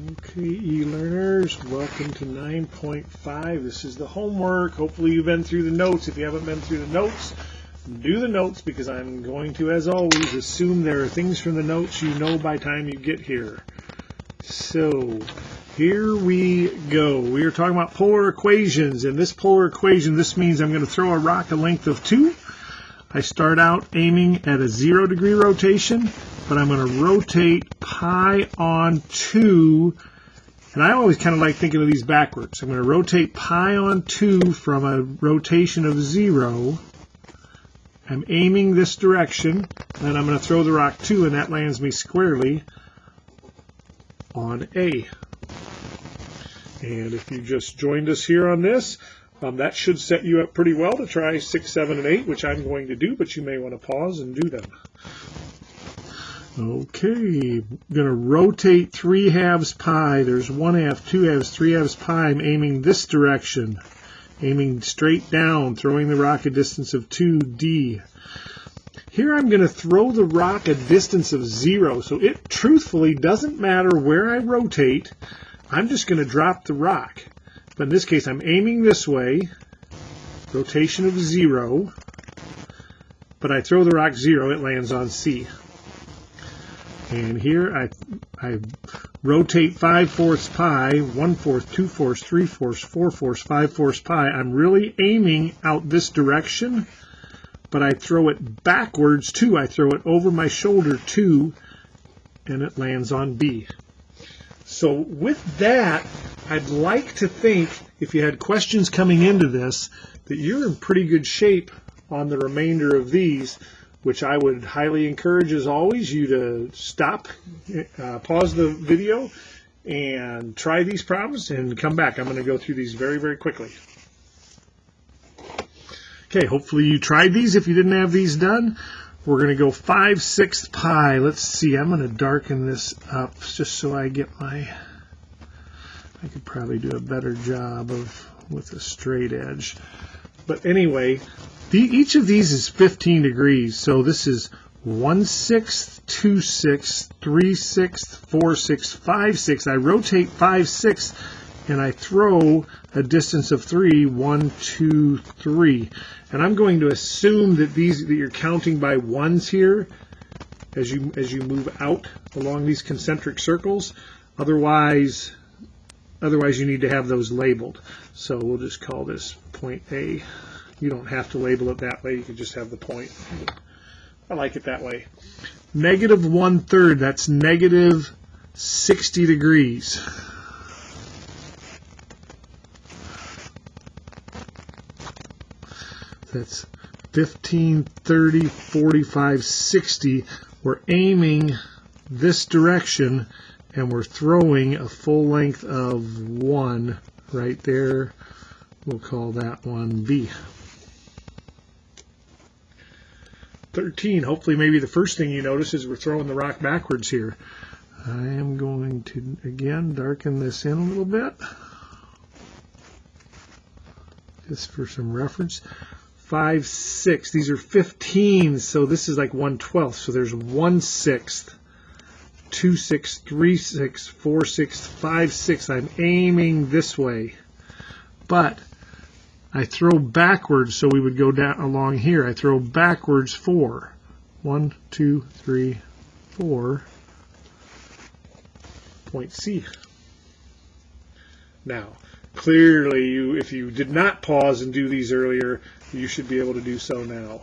Okay, e-learners, welcome to 9.5. This is the homework. Hopefully you've been through the notes. If you haven't been through the notes, do the notes, because I'm going to, as always, assume there are things from the notes you know by the time you get here. So, here we go. We are talking about polar equations. In this polar equation, this means I'm going to throw a rock a length of 2. I start out aiming at a 0-degree rotation, but I'm going to rotate pi on 2, and I always kind of like thinking of these backwards. I'm going to rotate pi on 2 from a rotation of 0. I'm aiming this direction, and I'm going to throw the rock 2, and that lands me squarely on A. And if you just joined us here on this, that should set you up pretty well to try 6, 7, and 8, which I'm going to do, but you may want to pause and do them. Okay, I'm going to rotate 3 halves pi. There's 1 half, 2 halves, 3 halves pi. I'm aiming this direction, aiming straight down, throwing the rock a distance of 2d. Here I'm going to throw the rock a distance of 0, so it truthfully doesn't matter where I rotate. I'm just going to drop the rock. But in this case, I'm aiming this way, rotation of 0, but I throw the rock 0, it lands on C. And here I rotate 5/4 pi, 1/4, 2/4, 3/4, 4/4, 5/4 pi. I'm really aiming out this direction, but I throw it backwards too. I throw it over my shoulder too, and it lands on B. So with that, I'd like to think, if you had questions coming into this, that you're in pretty good shape on the remainder of these, which I would highly encourage, as always, you to stop, pause the video, and try these problems and come back. I'm going to go through these very, very quickly. Okay, hopefully you tried these. If you didn't have these done, we're going to go 5/6 pi. Let's see, I'm going to darken this up just so I get my, I could probably do a better job with a straight edge. But anyway, each of these is 15 degrees. So this is 1/6, 2/6, 3/6, 4/6, 5/6. I rotate 5/6 and I throw a distance of 3, 1, 2, 3. And I'm going to assume that you're counting by ones here as you move out along these concentric circles. Otherwise you need to have those labeled. So we'll just call this point A. You don't have to label it that way. You can just have the point. I like it that way. -1/3, that's negative 60 degrees. That's 15, 30, 45, 60. We're aiming this direction, and we're throwing a full length of 1 right there. We'll call that one B. 13, hopefully maybe the first thing you notice is we're throwing the rock backwards here. I am going to, again, darken this in a little bit, just for some reference. 5/6, these are 15, so this is like 1/12, so there's 1/6, 2/6, 3/6, 4/6, 5/6. I'm aiming this way, but I throw backwards, so we would go down along here. I throw backwards 4. 1, 2, 3, 4. Point C. Now, clearly, if you did not pause and do these earlier, you should be able to do so now.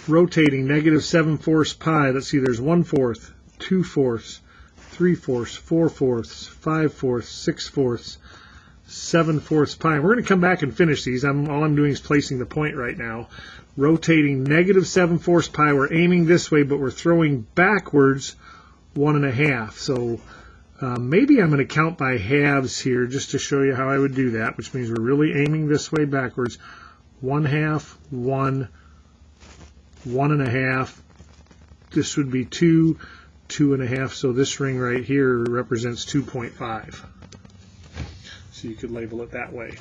Rotating -7/4 pi. Let's see, there's 1/4, 2/4, 3/4, 4/4, 5/4, 6/4, 7/4 pi. We're going to come back and finish these. All I'm doing is placing the point right now. Rotating -7/4 pi. We're aiming this way, but we're throwing backwards 1.5. So maybe I'm going to count by halves here just to show you how I would do that, which means we're really aiming this way backwards. 1/2, 1, 1.5. This would be 2, 2.5. So this ring right here represents 2.5. So you could label it that way.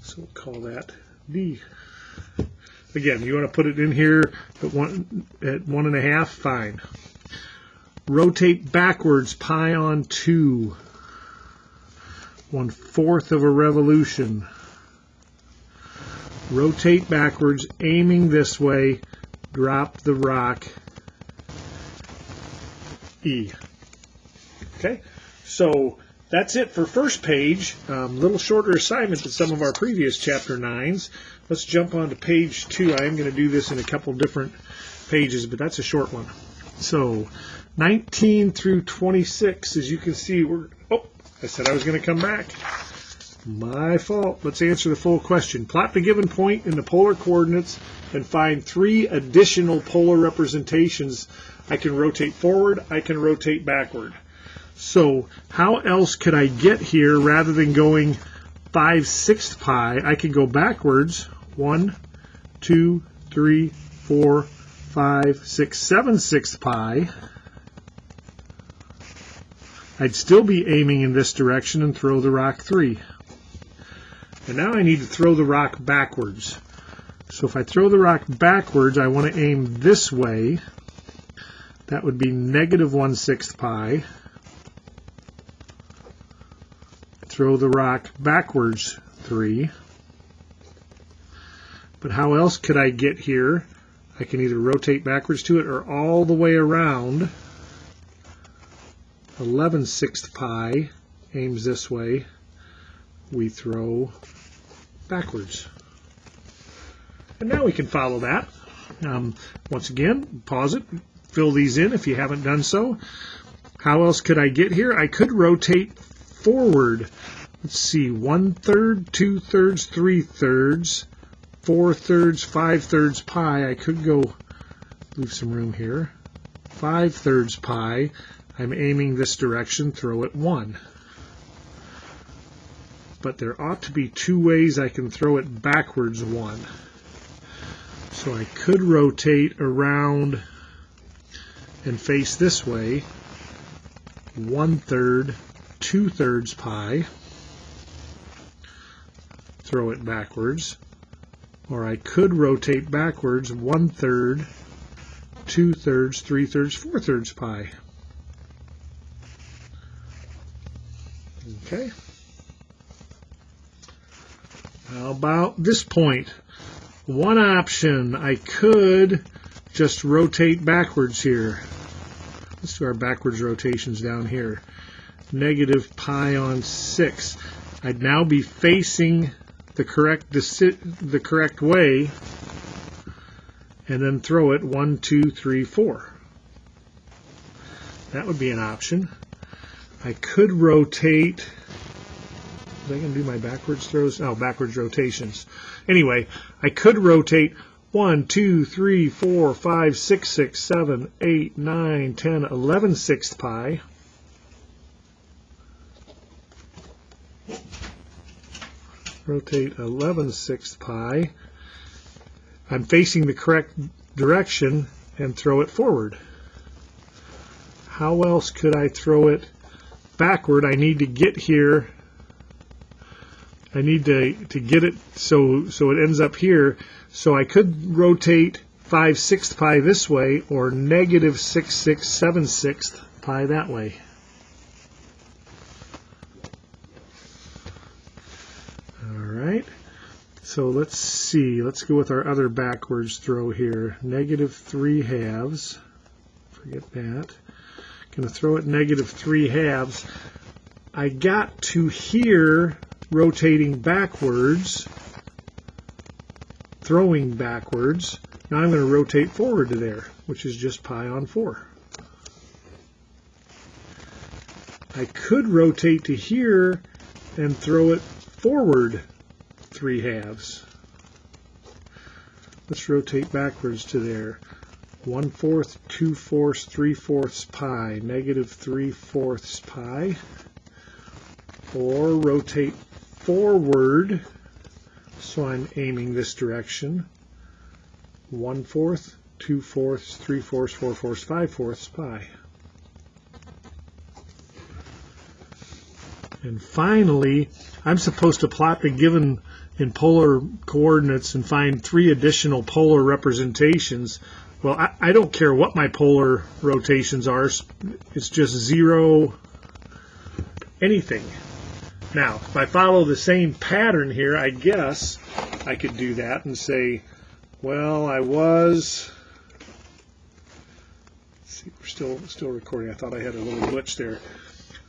So we'll call that D. Again, you want to put it in here at 1.5, fine. Rotate backwards pi on 2, 1/4 of a revolution. Rotate backwards, aiming this way, drop the rock E. Okay, so that's it for first page. Little shorter assignment than some of our previous chapter 9s. Let's jump on to page 2. I am going to do this in a couple different pages, but that's a short one. So 19 through 26, as you can see, I said I was going to come back. My fault. Let's answer the full question. Plot the given point in the polar coordinates and find 3 additional polar representations. I can rotate forward, I can rotate backward. So how else could I get here rather than going 5/6 pi? I could go backwards 1, 2, 3, 4, 5, 6, 7/6 pi. I'd still be aiming in this direction and throw the rock 3. And now I need to throw the rock backwards. So if I throw the rock backwards, I want to aim this way. That would be -1/6 pi. Throw the rock backwards 3. But how else could I get here? I can either rotate backwards to it or all the way around. 11/6 pi aims this way. We throw backwards. And now we can follow that. Once again, pause it, fill these in if you haven't done so. How else could I get here? I could rotate forward. Let's see, 1/3, 2/3, 3/3, 4/3, 5/3 pi. I could go, leave some room here. 5/3 pi. I'm aiming this direction, throw it 1. But there ought to be 2 ways I can throw it backwards 1. So I could rotate around and face this way, 1/3, 2/3 pi, throw it backwards, or I could rotate backwards 1/3, 2/3, 3/3, 4/3 pi. Okay. How about this point? One option, I could just rotate backwards here. Let's do our backwards rotations down here. -pi/6. I'd now be facing the correct way, and then throw it 1, 2, 3, 4. That would be an option. I could rotate. Is I going to do my backwards throws? Oh, backwards rotations. Anyway, I could rotate 1, 2, 3, 4, 5, 6, 6, 7, 8, 9, 10, 11/6 pi. Rotate 11/6 pi. I'm facing the correct direction and throw it forward. How else could I throw it backward? I need to get here. I need to get it so it ends up here. So I could rotate 5/6 pi this way, or -6/6, 7/6 pi that way. All right. So let's see. Let's go with our other backwards throw here. -3/2. Forget that. Going to throw it -3/2. I got to here, rotating backwards, throwing backwards. Now I'm going to rotate forward to there, which is just pi/4. I could rotate to here and throw it forward 3/2. Let's rotate backwards to there. 1/4, 2/4, 3/4 pi, -3/4 pi. Or rotate forward, so I'm aiming this direction. 1/4, 2/4, 3/4, 4/4, 5/4 pi. And finally, I'm supposed to plot the given in polar coordinates and find 3 additional polar representations. Well, I don't care what my polar rotations are. It's just 0, anything. Now, if I follow the same pattern here, I guess I could do that and say, well, let's see, we're still recording. I thought I had a little glitch there.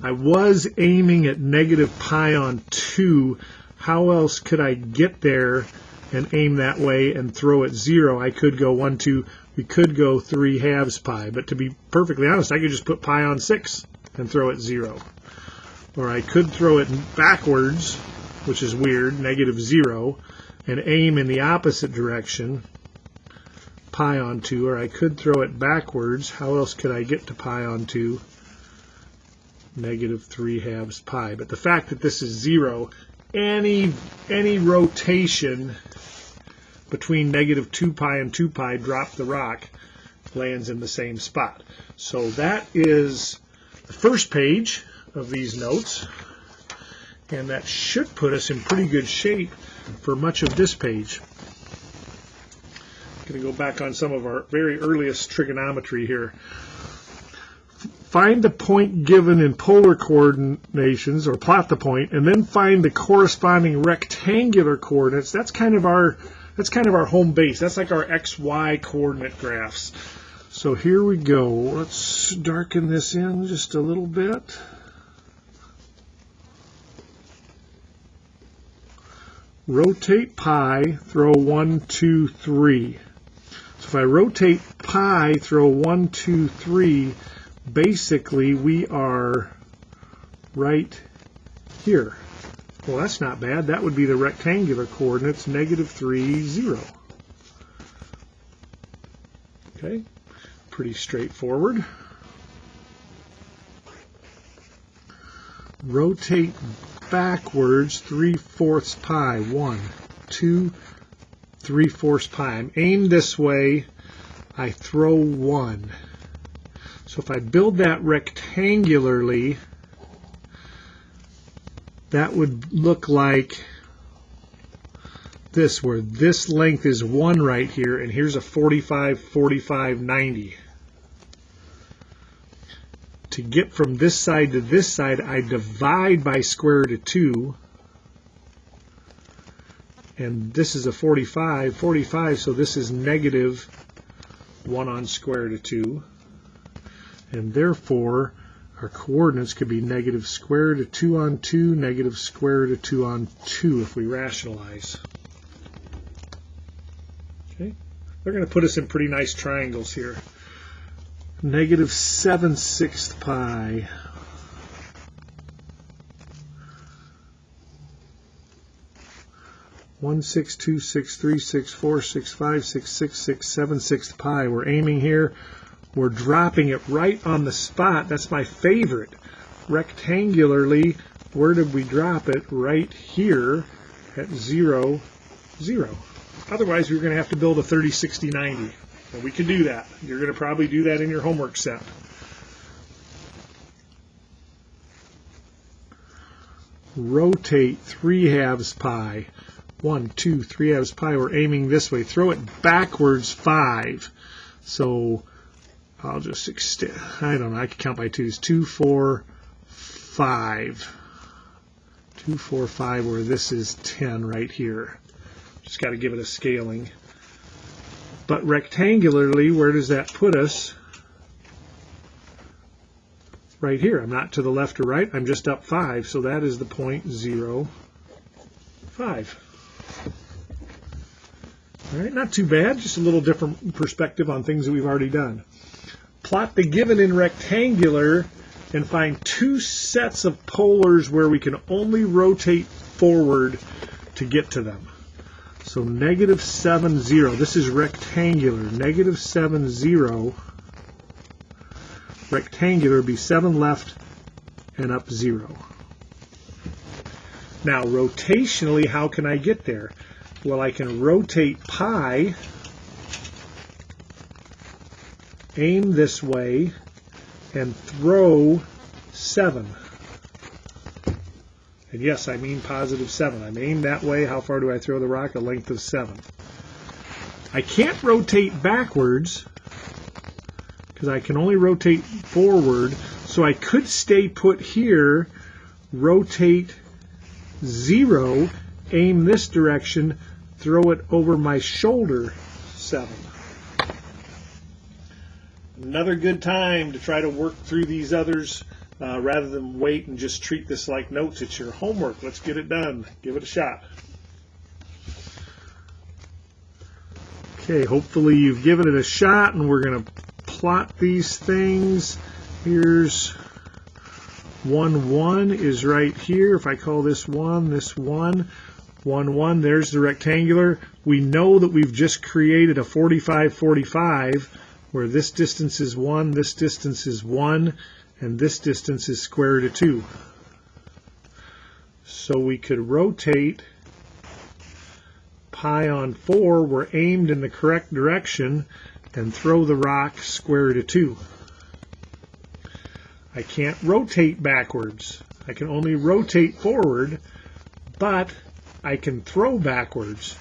I was aiming at negative pi on 2. How else could I get there and aim that way and throw at 0? I could go 1, 2. We could go 3/2 pi. But to be perfectly honest, I could just put pi on 6 and throw at 0. Or I could throw it backwards, which is weird, negative 0, and aim in the opposite direction, pi on 2. Or I could throw it backwards. How else could I get to pi on 2? Negative 3/2 pi. But the fact that this is 0, any rotation between negative 2 pi and 2 pi, drop the rock, lands in the same spot. So that is the first page of these notes, and that should put us in pretty good shape for much of this page. I'm going to go back on some of our very earliest trigonometry here. Find the point given in polar coordinations, or plot the point, and then find the corresponding rectangular coordinates. That's kind of our home base. That's like our XY coordinate graphs. So here we go. Let's darken this in just a little bit. Rotate pi, throw 1, 2, 3. So if I rotate pi, throw 1, 2, 3, basically we are right here. Well, that's not bad. That would be the rectangular coordinates, negative 3, 0. Okay, pretty straightforward. Rotate backwards 3/4 pi. 1, 2, 3/4 pi. I'm aimed this way. I throw 1. So if I build that rectangularly, that would look like this, where this length is 1 right here, and here's a 45, 45, 90. To get from this side to this side, I divide by square root of 2, and this is a 45, 45, so this is negative 1 on square root of 2, and therefore our coordinates could be negative square root of 2 on 2, negative square root of 2 on 2 if we rationalize. Okay, they're going to put us in pretty nice triangles here. Negative 7/6 pi. One, 6, 2, 6, 3, 6, 4, 6, 5, 6, 6, 6, 7/6 pi. We're aiming here. We're dropping it right on the spot. That's my favorite. Rectangularly, where did we drop it? Right here at 0, 0. Otherwise, we're going to have to build a 30, 60, 90. And we can do that. You're going to probably do that in your homework set. Rotate 3/2 pi. 1, 2, 3/2 pi. We're aiming this way. Throw it backwards 5. So I'll just extend. I don't know. I can count by 2s. 2, 4, 5. 2, 4, 5, where this is 10 right here. Just got to give it a scaling. But rectangularly, where does that put us? Right here. I'm not to the left or right. I'm just up 5. So that is the point 0, 5. All right, not too bad. Just a little different perspective on things that we've already done. Plot the given in rectangular and find 2 sets of polars where we can only rotate forward to get to them. So negative 7, 0. This is rectangular. Negative 7, 0. Rectangular would be 7 left and up 0. Now, rotationally, how can I get there? Well, I can rotate pi, aim this way, and throw 7. And yes, I mean positive 7. I'm aimed that way. How far do I throw the rock? A length of 7. I can't rotate backwards because I can only rotate forward. So I could stay put here, rotate 0, aim this direction, throw it over my shoulder 7. Another good time to try to work through these others rather than wait and just treat this like notes. It's your homework. Let's get it done. Give it a shot. Okay, hopefully you've given it a shot, and we're going to plot these things. Here's 1, 1 is right here. If I call this 1, this 1, 1, 1, there's the rectangular. We know that we've just created a 45, 45, where this distance is 1, this distance is 1, and this distance is square root of 2. So we could rotate pi on 4, we're aimed in the correct direction, and throw the rock square root of 2. I can't rotate backwards. I can only rotate forward, but I can throw backwards.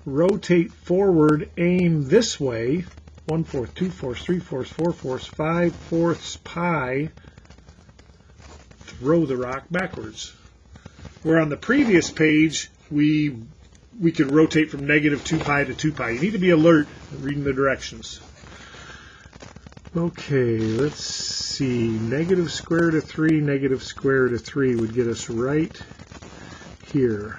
Rotate forward, aim this way, 1/4, 2/4, 3/4, 4/4, 5/4 pi, throw the rock backwards. Where on the previous page, we could rotate from negative 2 pi to 2 pi. You need to be alert reading the directions. Okay, let's see. Negative square root of 3, negative square root of 3 would get us right here.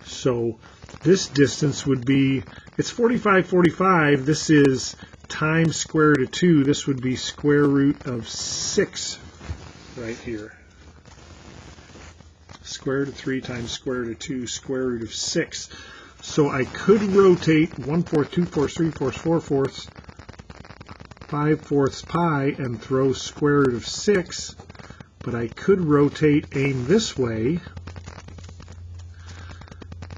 So this distance would be, it's 45, 45. This is times square root of 2. This would be square root of 6 right here. Square root of 3 times square root of 2, square root of 6. So I could rotate 1/4, 2/4, 3/4, 4/4, 5/4 pi and throw square root of 6, but I could rotate, aim this way,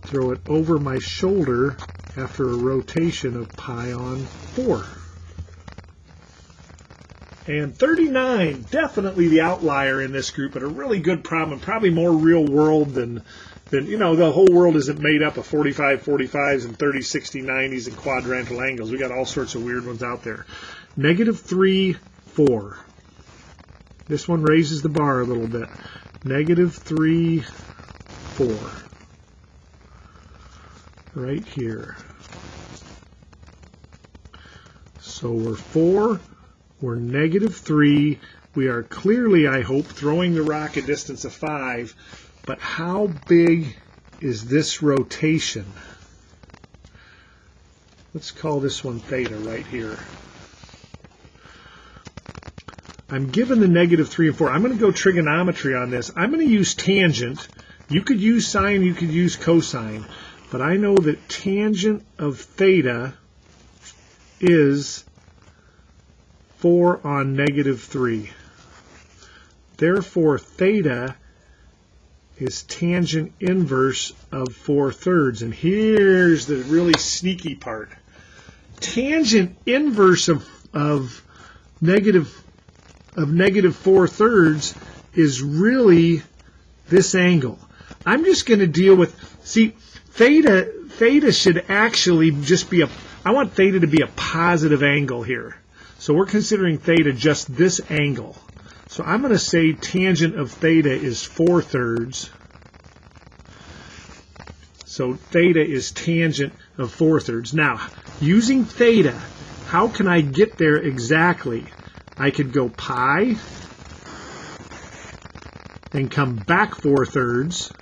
throw it over my shoulder after a rotation of pi on 4. And 39, definitely the outlier in this group, but a really good problem, probably more real world than you know, the whole world isn't made up of 45, 45s and 30, 60, 90s and quadrantal angles. We got all sorts of weird ones out there. Negative 3, 4. This one raises the bar a little bit. Negative 3, 4. Right here. So we're 4, we're negative 3. We are clearly, I hope, throwing the rock a distance of 5. But how big is this rotation? Let's call this one theta right here. I'm given the negative 3 and 4. I'm going to go trigonometry on this. I'm going to use tangent. You could use sine, you could use cosine. But I know that tangent of theta is 4 on negative 3. Therefore, theta is tangent inverse of 4/3. And here's the really sneaky part. Tangent inverse of negative 4/3 is really this angle. I'm just going to deal with, see, theta should actually just be I want theta to be a positive angle here. So we're considering theta just this angle. So I'm going to say tangent of theta is 4/3. So theta is tangent of 4/3. Now, using theta, how can I get there exactly? I could go pi and come back 4/3.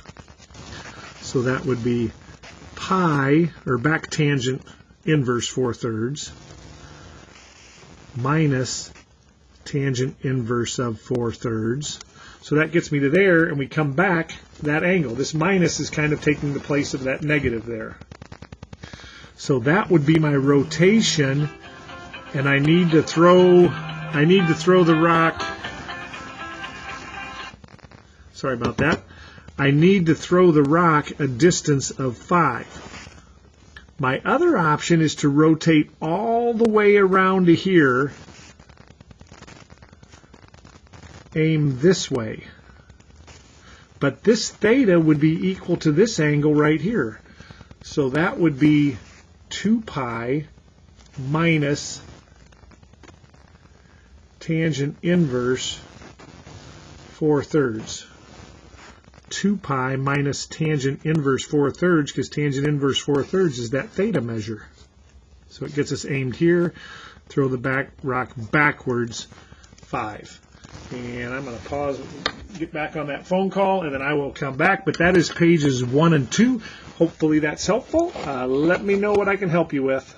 So that would be pi, or back tangent inverse 4/3, minus tangent inverse of 4/3. So that gets me to there, and we come back that angle. This minus is kind of taking the place of that negative there. So that would be my rotation, and I need to throw the rock. Sorry about that. I need to throw the rock a distance of 5. My other option is to rotate all the way around to here aim this way. But this theta would be equal to this angle right here. So that would be 2 pi minus tangent inverse 4/3. 2 pi minus tangent inverse 4/3, because tangent inverse 4/3 is that theta measure. So it gets us aimed here. Throw the rock backwards, 5. And I'm going to pause and get back on that phone call, and then I will come back. But that is pages 1 and 2. Hopefully that's helpful. Let me know what I can help you with.